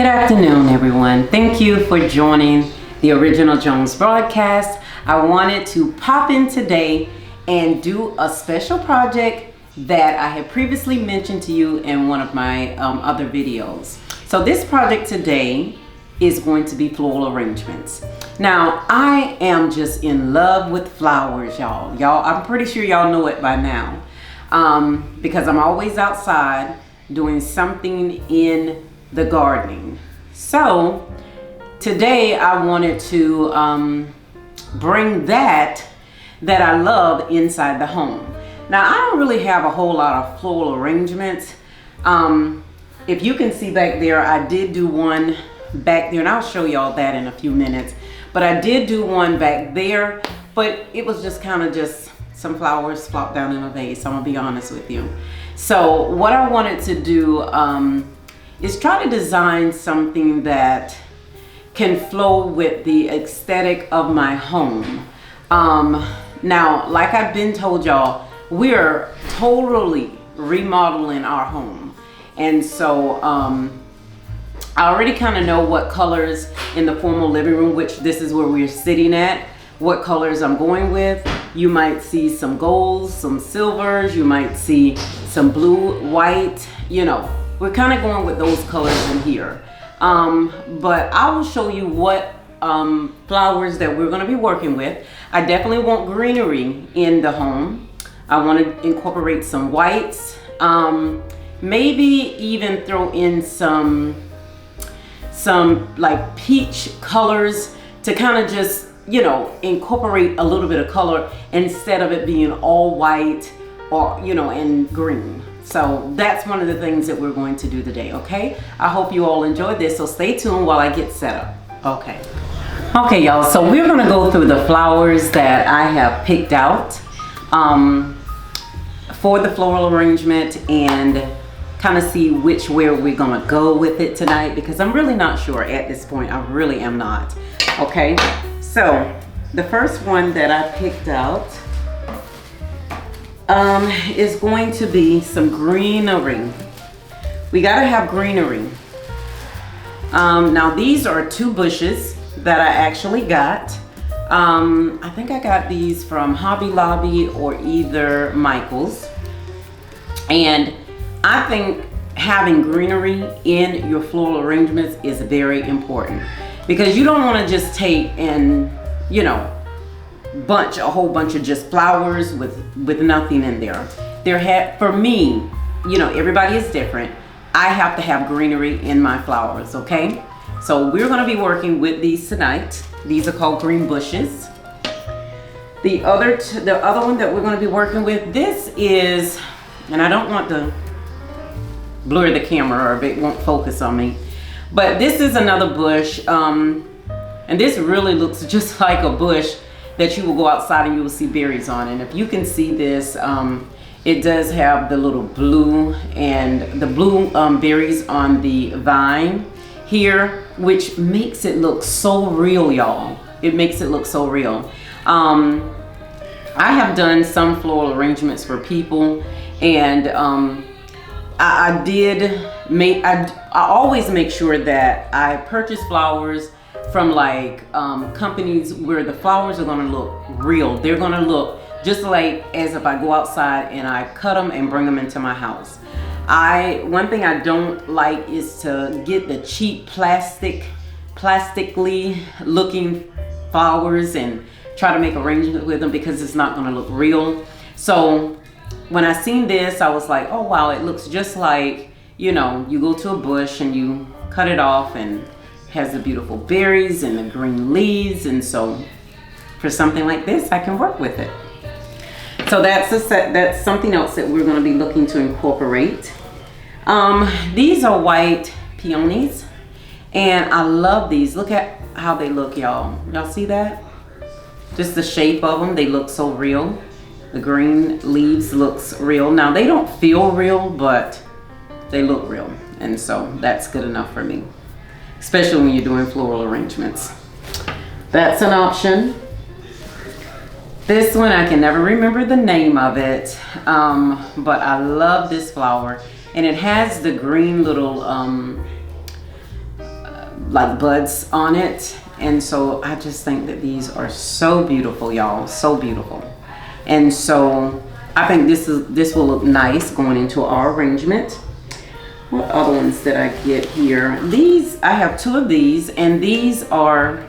Good afternoon, everyone. Thank you for joining the Original Jones broadcast. I wanted to pop in today and do a special project that I had previously mentioned to you in one of my other videos. So this project today is going to be floral arrangements. Now, I am just in love with flowers, y'all. I'm pretty sure y'all know it by now, because I'm always outside doing something in the gardening. So today I wanted to bring that I love inside the home. Now, I don't really have a whole lot of floral arrangements. If you can see back there, I did do one back there, and I'll show y'all that in a few minutes. But I did do one back there, but it was just kind of just some flowers flopped down in a vase, I'm gonna be honest with you. So what I wanted to do is try to design something that can flow with the aesthetic of my home. Now, like I've been told y'all, we're totally remodeling our home. And so I already kind of know what colors in the formal living room, which this is where we're sitting at, what colors I'm going with. You might see some golds, some silvers, you might see some blue, white, you know, we're kind of going with those colors in here. But I will show you what flowers that we're going to be working with. I definitely want greenery in the home. I want to incorporate some whites, maybe even throw in some like peach colors to kind of just, you know, incorporate a little bit of color instead of it being all white or, you know, and green. So that's one of the things that we're going to do today, okay? I hope you all enjoyed this, so stay tuned while I get set up. Okay, y'all, so we're gonna go through the flowers that I have picked out for the floral arrangement and kind of see where we're gonna go with it tonight, because I'm really not sure at this point. I really am not. Okay, so the first one that I picked out is going to be some greenery. We gotta have greenery. Now these are 2 bushes that I actually got. I think I got these from Hobby Lobby or either Michael's. And I think having greenery in your floral arrangements is very important, because you don't want to just take and, you know, a whole bunch of just flowers with nothing in there. For me, you know, everybody is different. I have to have greenery in my flowers, okay? So we're going to be working with these tonight. These are called green bushes. The other one that we're going to be working with, this is, and I don't want to blur the camera or it won't focus on me, but this is another bush, and this really looks just like a bush that you will go outside and you will see berries on. And if you can see this, it does have the little blue and the blue berries on the vine here, which makes it look so real, y'all. It makes it look so real. I have done some floral arrangements for people, and I always make sure that I purchase flowers from like companies where the flowers are going to look real. They're going to look just like as if I go outside and I cut them and bring them into my house. One thing I don't like is to get the cheap plastically looking flowers and try to make arrangements with them, because it's not going to look real. So when I seen this, I was like, oh wow, it looks just like, you know, you go to a bush and you cut it off and has the beautiful berries and the green leaves. And so for something like this, I can work with it. So that's something else that we're going to be looking to incorporate. These are white peonies, and I love these. Look at how they look, y'all. Y'all see that? Just the shape of them, they look so real. The green leaves looks real. Now they don't feel real, but they look real, and so that's good enough for me, especially when you're doing floral arrangements. That's an option. This one, I can never remember the name of it, but I love this flower, and it has the green little like buds on it. And so I just think that these are so beautiful, y'all, so beautiful. And so I think this will look nice going into our arrangement. What other ones did I get here? These, I have 2 of these, and these are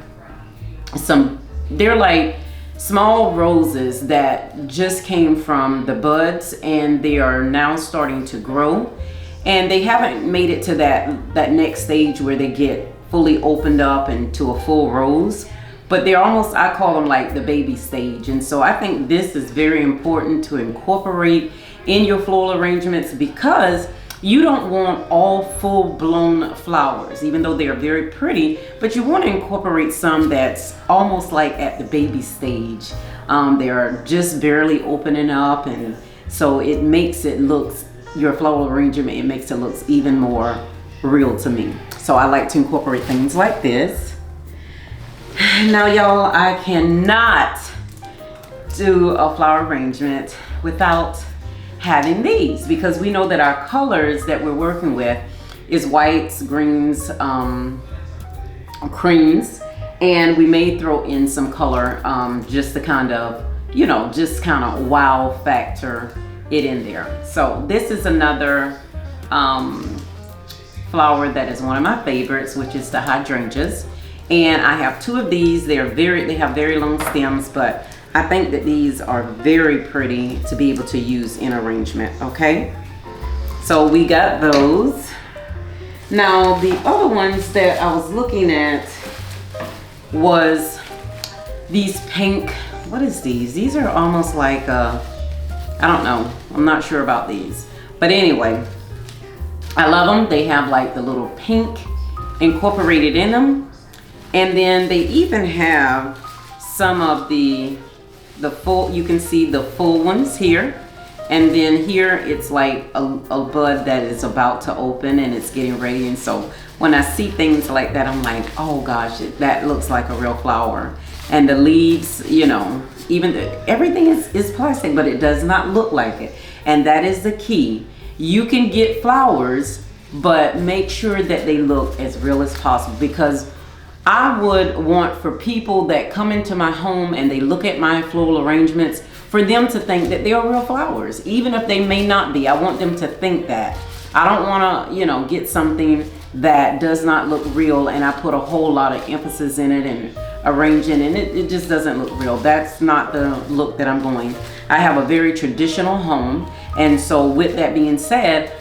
they're like small roses that just came from the buds, and they are now starting to grow. And they haven't made it to that next stage where they get fully opened up into a full rose, but they're almost, I call them like the baby stage. And so I think this is very important to incorporate in your floral arrangements, because you don't want all full-blown flowers, even though they are very pretty, but you want to incorporate some that's almost like at the baby stage. They are just barely opening up, and so it makes it look, your floral arrangement, it makes it look even more real to me. So I like to incorporate things like this. Now y'all, I cannot do a flower arrangement without having these, because we know that our colors that we're working with is whites, greens, creams, and we may throw in some color just to kind of, you know, just kind of wow factor it in there. So this is another flower that is one of my favorites, which is the hydrangeas. And I have 2 of these. They have very long stems, but I think that these are very pretty to be able to use in arrangement, okay? So we got those. Now the other ones that I was looking at was these pink, what is these? These are almost like, I don't know, I'm not sure about these. But anyway, I love them. They have like the little pink incorporated in them. And then they even have some of the full, you can see the full ones here. And then here it's like a bud that is about to open and it's getting ready. And so when I see things like that, I'm like, oh gosh, that looks like a real flower. And the leaves, you know, even everything is plastic, but it does not look like it. And that is the key. You can get flowers, but make sure that they look as real as possible, because I would want for people that come into my home and they look at my floral arrangements, for them to think that they are real flowers, even if they may not be. I want them to think that. I don't want to, you know, get something that does not look real and I put a whole lot of emphasis in it and arranging, and it just doesn't look real. That's not the look that I'm going. I have a very traditional home, and so with that being said,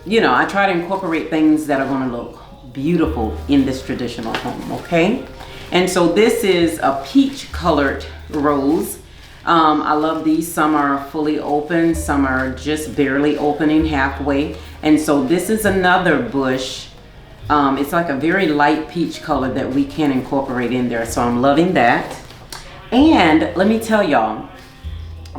you know, I try to incorporate things that are going to look beautiful in this traditional home, okay? And so this is a peach colored rose. I love these. Some are fully open, some are just barely opening halfway. And so this is another bush. It's like a very light peach color that we can incorporate in there. So I'm loving that. And let me tell y'all,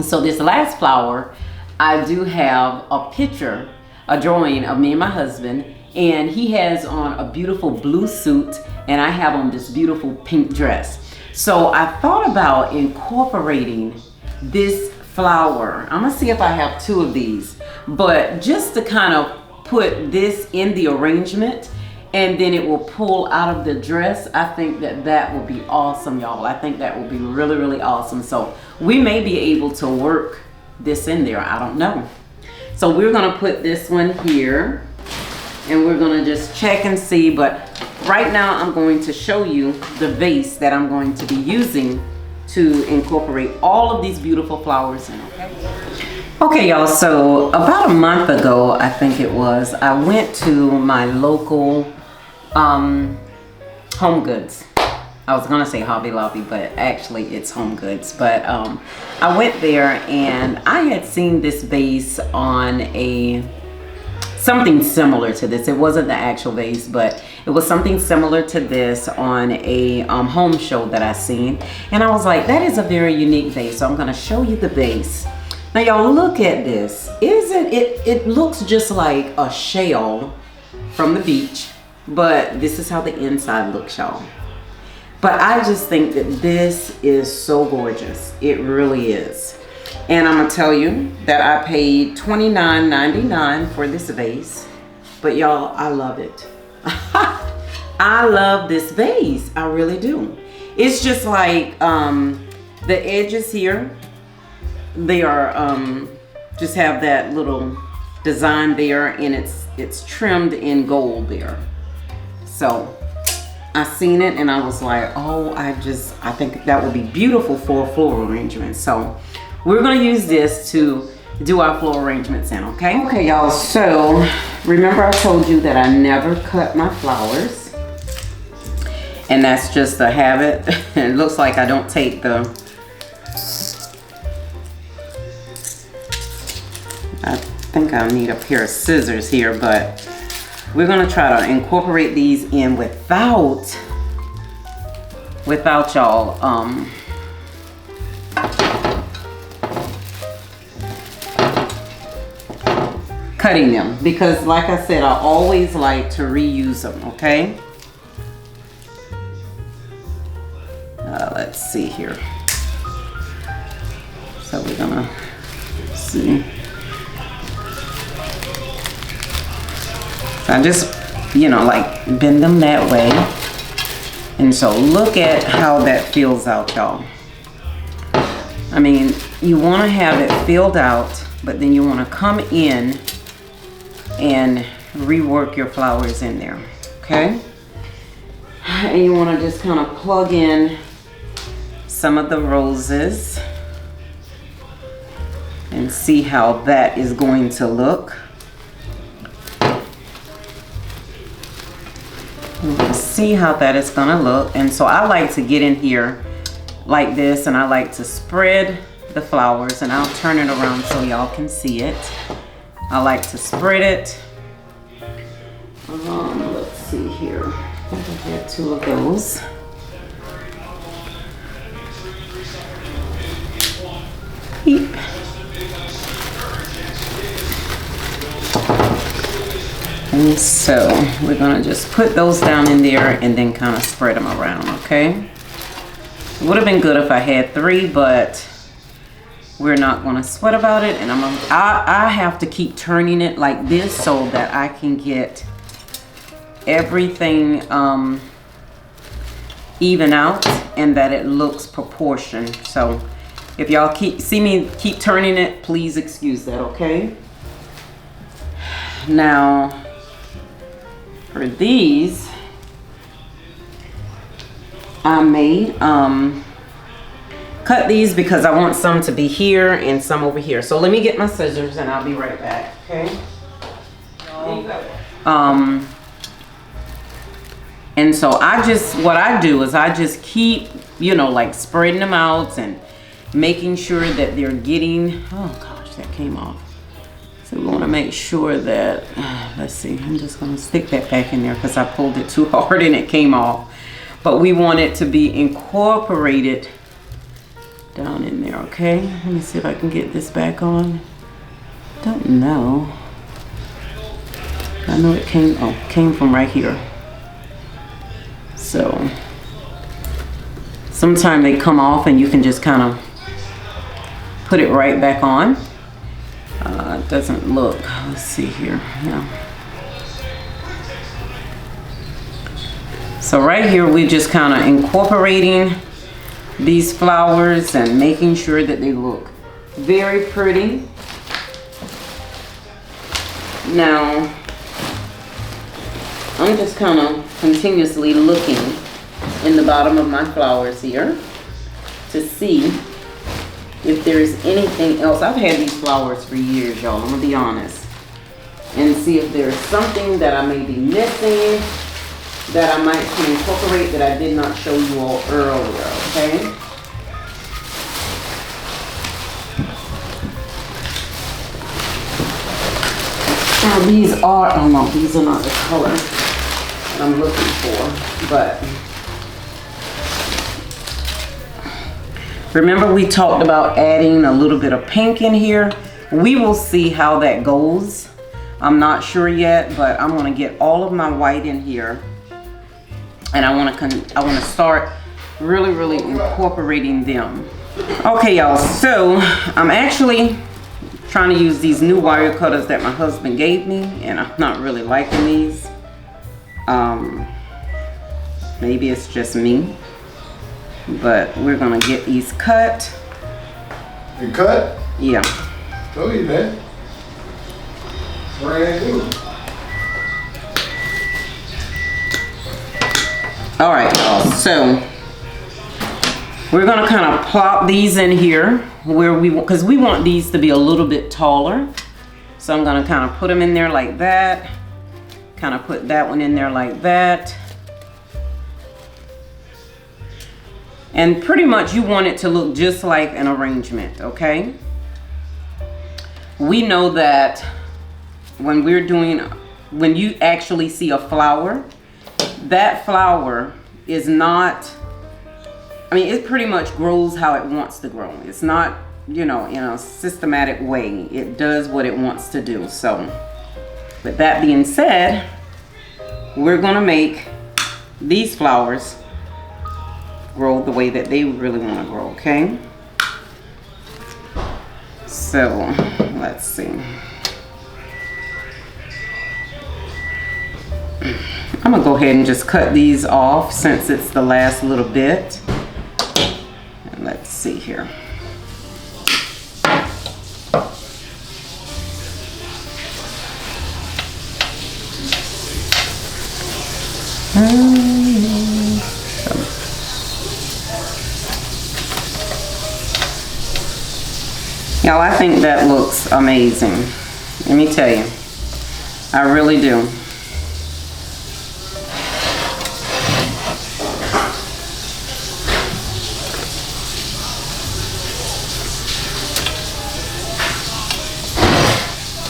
so this last flower, I do have a picture, a drawing of me and my husband, and he has on a beautiful blue suit and I have on this beautiful pink dress. So I thought about incorporating this flower. I'm gonna see if I have 2 of these, but just to kind of put this in the arrangement, and then it will pull out of the dress. I think that that will be awesome, y'all. I think that will be really, really awesome. So we may be able to work this in there, I don't know. So we're gonna put this one here and we're gonna just check and see, but right now I'm going to show you the vase that I'm going to be using to incorporate all of these beautiful flowers in, okay? Okay, y'all, so about a month ago, I think it was, I went to my local Home Goods. I was gonna say Hobby Lobby, but actually it's Home Goods. But I went there and I had seen this vase on something similar to this. It wasn't the actual vase, but it was something similar to this on a home show that I seen. And I was like, that is a very unique vase. So I'm gonna show you the vase. Now y'all look at this. It looks just like a shell from the beach, but this is how the inside looks, y'all. But I just think that this is so gorgeous. It really is. And I'm gonna tell you that I paid $29.99 for this vase. But y'all, I love it. I love this vase. I really do. It's just like the edges here, they are just have that little design there, and it's trimmed in gold there. So I seen it and I was like, oh, I think that would be beautiful for a floral arrangement. So we're gonna use this to do our floral arrangements in, okay? Okay, y'all, so remember I told you that I never cut my flowers, and that's just a habit. It looks like I don't take the, I think I need a pair of scissors here, but we're gonna try to incorporate these in without y'all cutting them, because like I said, I always like to reuse them, okay? Let's see here. So we're gonna see. So I just, like bend them that way. And so look at how that fills out, y'all. I mean, you wanna have it filled out, but then you wanna come in and rework your flowers in there, okay? And you wanna just kind of plug in some of the roses and see how that is going to look. See how that is gonna look. And so I like to get in here like this, and I like to spread the flowers, and I'll turn it around so y'all can see it. I like to spread it. Let's see here. I think I had 2 of those. Beep. And so we're gonna just put those down in there and then kind of spread them around, okay? It would have been good if I had 3, but we're not gonna sweat about it. And I have to keep turning it like this so that I can get everything even out and that it looks proportioned. So if y'all see me keep turning it, please excuse that, okay? Now, for these, I may cut these because I want some to be here and some over here. So let me get my scissors and I'll be right back, okay? There you go. And so what I do is I just keep, like spreading them out and making sure that they're getting, oh gosh, that came off. So we want to make sure that, let's see, I'm just going to stick that back in there because I pulled it too hard and it came off. But we want it to be incorporated down in there, okay? Let me see if I can get this back on. Don't know. I know it came from right here. So sometimes they come off and you can just kind of put it right back on. It doesn't look, let's see here, yeah. So right here, we're just kind of incorporating these flowers and making sure that they look very pretty. Now, I'm just kind of continuously looking in the bottom of my flowers here to see if there's anything else. I've had these flowers for years, y'all, I'm gonna be honest. And see if there's something that I may be missing that I might can incorporate that I did not show you all earlier, okay? Now these are, oh no, these are not the color that I'm looking for, but remember we talked about adding a little bit of pink in here. We will see how that goes. I'm not sure yet, but I'm gonna get all of my white in here. And I wanna start really incorporating them. Okay, y'all, so I'm actually trying to use these new wire cutters that my husband gave me, and I'm not really liking these. Maybe it's just me, but we're gonna get these cut. You cut? Yeah. Told you that. Brand new. All right, y'all. So we're gonna kind of plop these in here where because we want these to be a little bit taller. So I'm gonna kind of put them in there like that. Kind of put that one in there like that. And pretty much you want it to look just like an arrangement, okay? We know that when you actually see a flower, that flower is not, I mean, it pretty much grows how it wants to grow. It's not, you know, in a systematic way. It does what it wants to do. So, with that being said, we're gonna make these flowers grow the way that they really want to grow, okay? So let's see. I'm gonna go ahead and just cut these off since it's the last little bit. And let's see here. Y'all, I think that looks amazing. Let me tell you, I really do.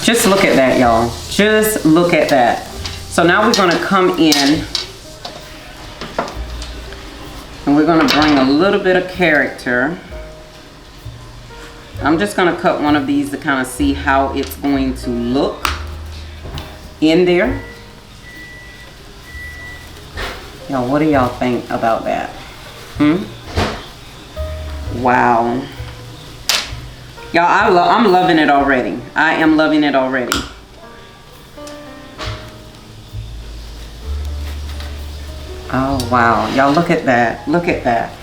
Just look at that, y'all. Just look at that. So now we're gonna come in and we're gonna bring a little bit of character. I'm just gonna cut one of these to kind of see how it's going to look in there. Y'all, what do y'all think about that? Wow. Y'all, I'm loving it already. I am loving it already. Oh, wow. Y'all, look at that. Look at that.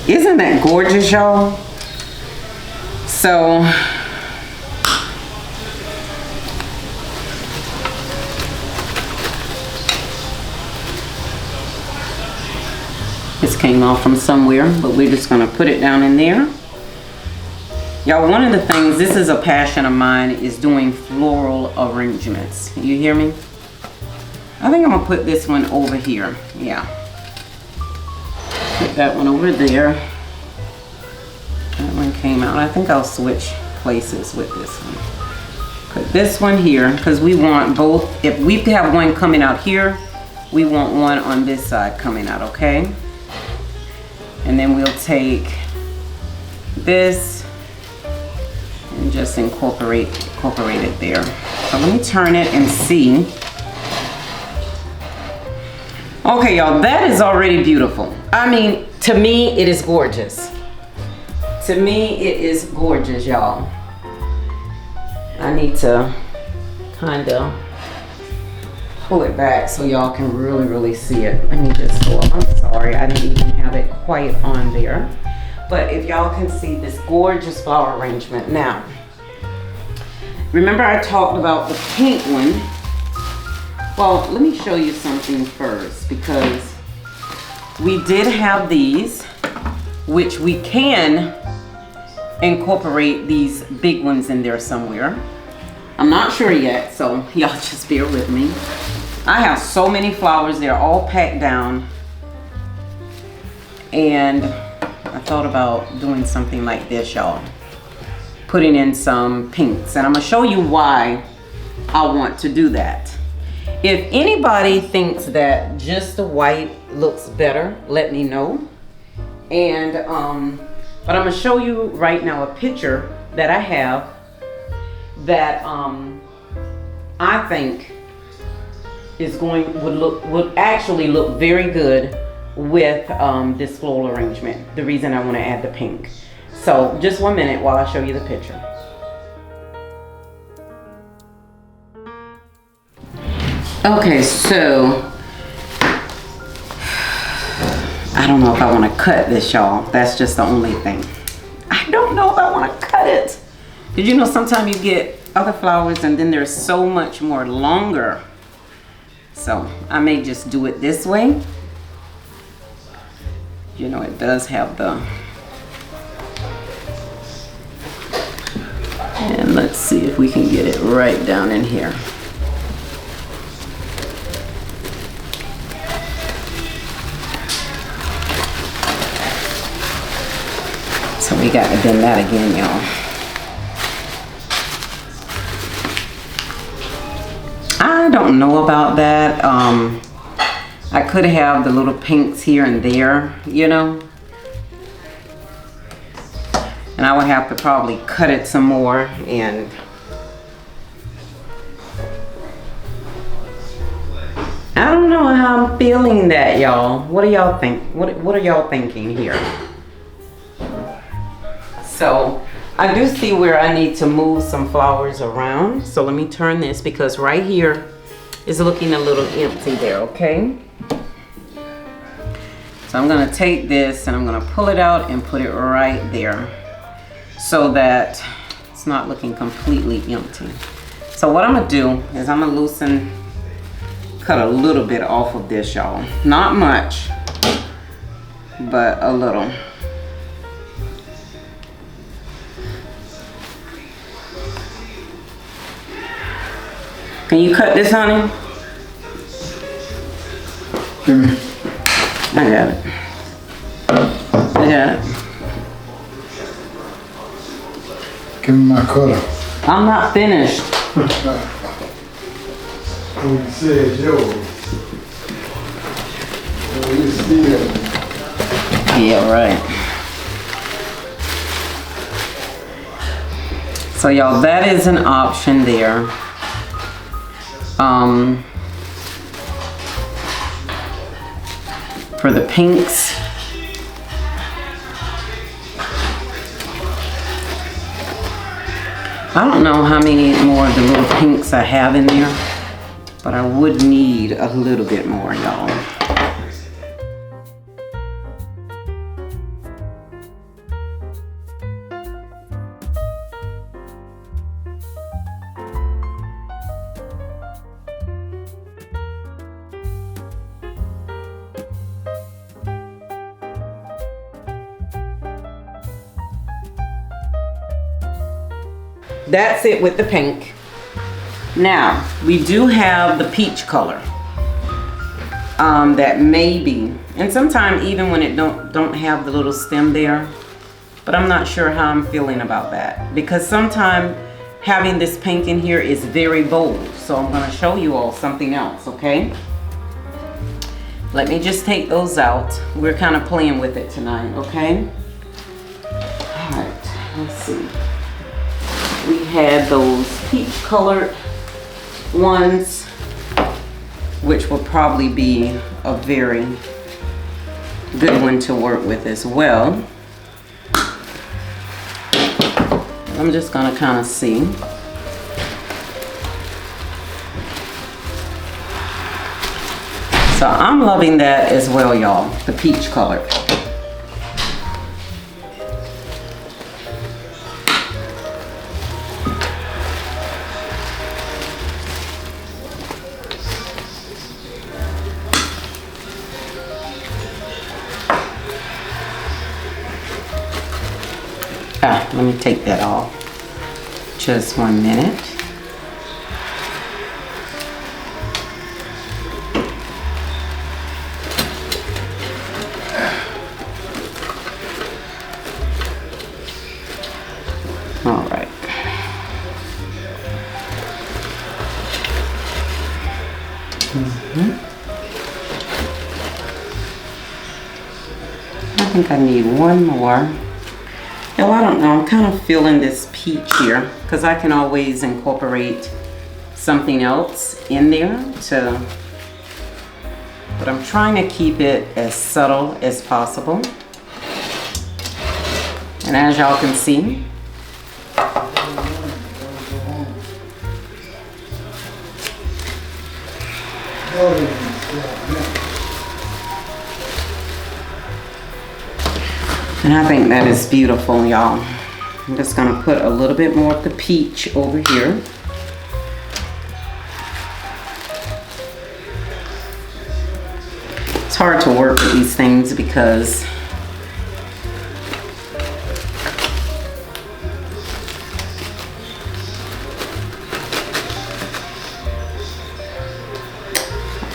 Isn't that gorgeous, y'all? So, this came off from somewhere, but we're just gonna put it down in there. Y'all, one of the things, this is a passion of mine, is doing floral arrangements. You hear me? I think I'm gonna put this one over here. Yeah. Put that one over there. That one came out. I think I'll switch places with this one. Put this one here because we want both. If we have one coming out here, we want one on this side coming out, okay? And then we'll take this and just incorporate it there. So let me turn it and see. Okay, y'all, that is already beautiful. I mean, to me, it is gorgeous. To me, it is gorgeous, y'all. I need to kind of pull it back so y'all can really see it. Let me just go up. I'm sorry, I didn't even have it quite on there. But if y'all can see this gorgeous flower arrangement. Now, remember I talked about the pink one. Well, let me show you something first, because we did have these, which we can incorporate these big ones in there somewhere. I'm not sure yet, so y'all just bear with me. I have so many flowers, they're all packed down. And I thought about doing something like this, y'all. Putting in some pinks, and I'm gonna show you why I want to do that. If anybody thinks that just the white looks better, let me know. And but I'm gonna show you right now a picture that I have that I think is would actually look very good with this floral arrangement. The reason I want to add the pink. So just 1 minute while I show you the picture. Okay, so I don't know if I want to cut this, y'all. That's just the only thing. I don't know if I want to cut it. Did you know sometimes you get other flowers and then they're so much more longer? So I may just do it this way. You know, it does have the... And let's see if we can get it right down in here. So we got to bend that again, y'all. I don't know about that. I could have the little pinks here and there, you know. And I would have to probably cut it some more and I don't know how I'm feeling that, y'all. What do y'all think? What are y'all thinking here? So I do see where I need to move some flowers around. So let me turn this because right here is looking a little empty there, okay? So I'm gonna take this and I'm gonna pull it out and put it right there so that it's not looking completely empty. So what I'm gonna do is I'm gonna cut a little bit off of this, y'all. Not much, but a little. Can you cut this, honey? Give me. I got it. I got it. Give me my cutter. I'm not finished. Oh, you said yours. Oh, you still. Yeah, right. So y'all, that is an option there. For the pinks, I don't know how many more of the little pinks I have in there, but I would need a little bit more, y'all. That's it with the pink. Now, we do have the peach color. That may be, and sometimes even when it don't have the little stem there, but I'm not sure how I'm feeling about that because sometimes having this pink in here is very bold. So I'm gonna show you all something else, okay? Let me just take those out. We're kind of playing with it tonight, okay? All right, let's see. We had those peach colored ones, which will probably be a very good one to work with as well. I'm just gonna kind of see. So I'm loving that as well, y'all, the peach color. Let me take that off. Just 1 minute. All right. I think I need one more. Oh, I don't know, I'm kind of feeling this peach here because I can always incorporate something else in there to but I'm trying to keep it as subtle as possible. And as y'all can see, and I think that is beautiful, y'all. I'm just gonna put a little bit more of the peach over here. It's hard to work with these things because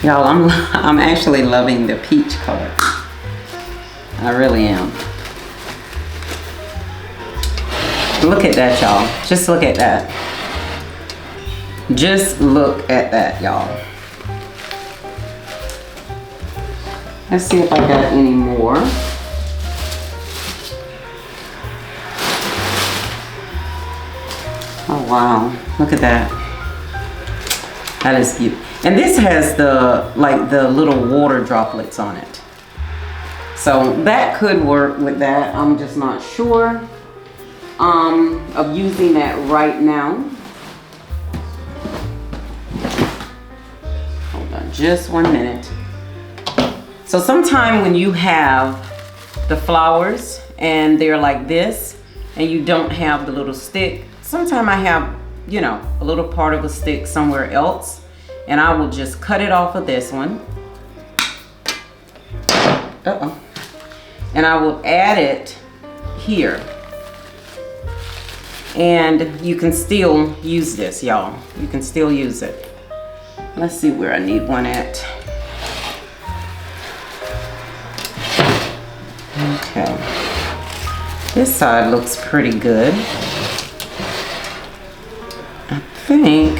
y'all, I'm actually loving the peach color. I really am. Look at that, y'all. Just look at that. Just look at that, y'all. Let's see if I got any more. Oh wow, look at that. That is beautiful. And this has the little water droplets on it. So that could work with that. I'm just not sure of using that right now. Hold on just 1 minute. So sometime when you have the flowers and they're like this and you don't have the little stick, sometime I have, you know, a little part of a stick somewhere else, and I will just cut it off of this one. And I will add it here. And you can still use this, y'all. You can still use it. Let's see where I need one at. Okay. This side looks pretty good. I think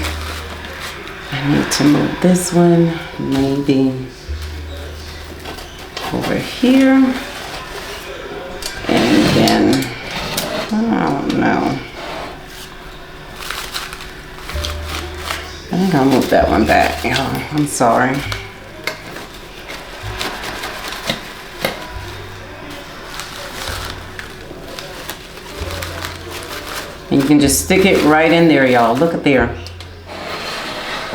I need to move this one maybe over here. And then, I don't know. I think I'll move that one back, y'all. I'm sorry. And you can just stick it right in there, y'all. Look at there.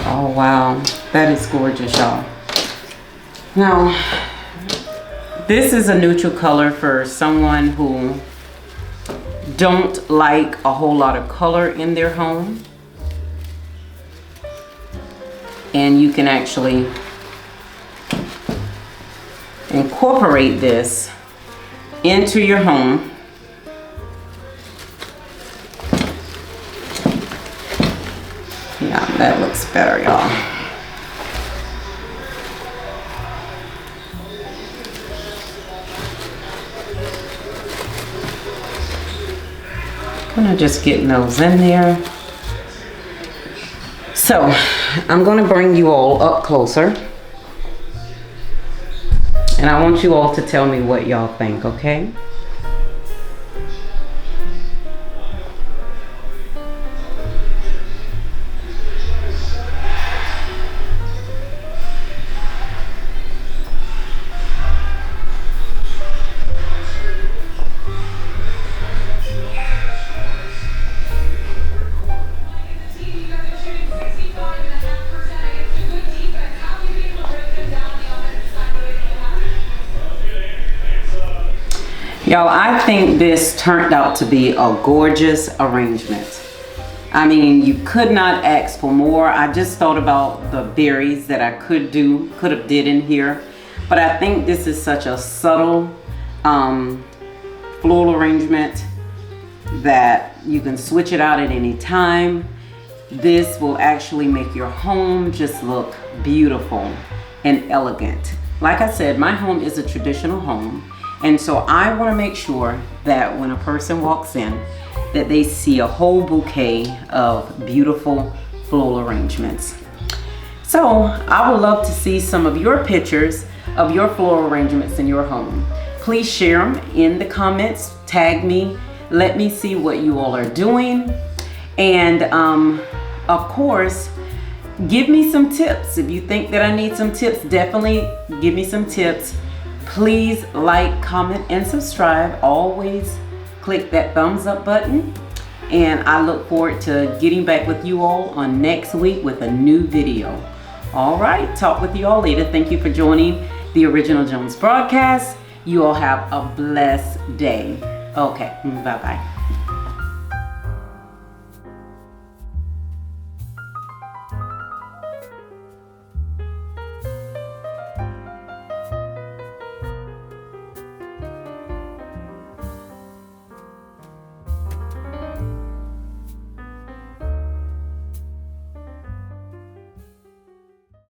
Oh, wow. That is gorgeous, y'all. Now, this is a neutral color for someone who don't like a whole lot of color in their home. And you can actually incorporate this into your home. Yeah, that looks better, y'all. Kind of just getting those in there. So I'm going to bring you all up closer, and I want you all to tell me what y'all think, okay? Y'all, I think this turned out to be a gorgeous arrangement. I mean, you could not ask for more. I just thought about the berries that I could have did in here. But I think this is such a subtle floral arrangement that you can switch it out at any time. This will actually make your home just look beautiful and elegant. Like I said, my home is a traditional home. And so I want to make sure that when a person walks in, that they see a whole bouquet of beautiful floral arrangements. So I would love to see some of your pictures of your floral arrangements in your home. Please share them in the comments, tag me, let me see what you all are doing. And of course, give me some tips. If you think that I need some tips, definitely give me some tips. Please like, comment, and subscribe. Always click that thumbs up button. And I look forward to getting back with you all on next week with a new video. All right, talk with you all later. Thank you for joining the Original Jones broadcast. You all have a blessed day. Okay, bye-bye.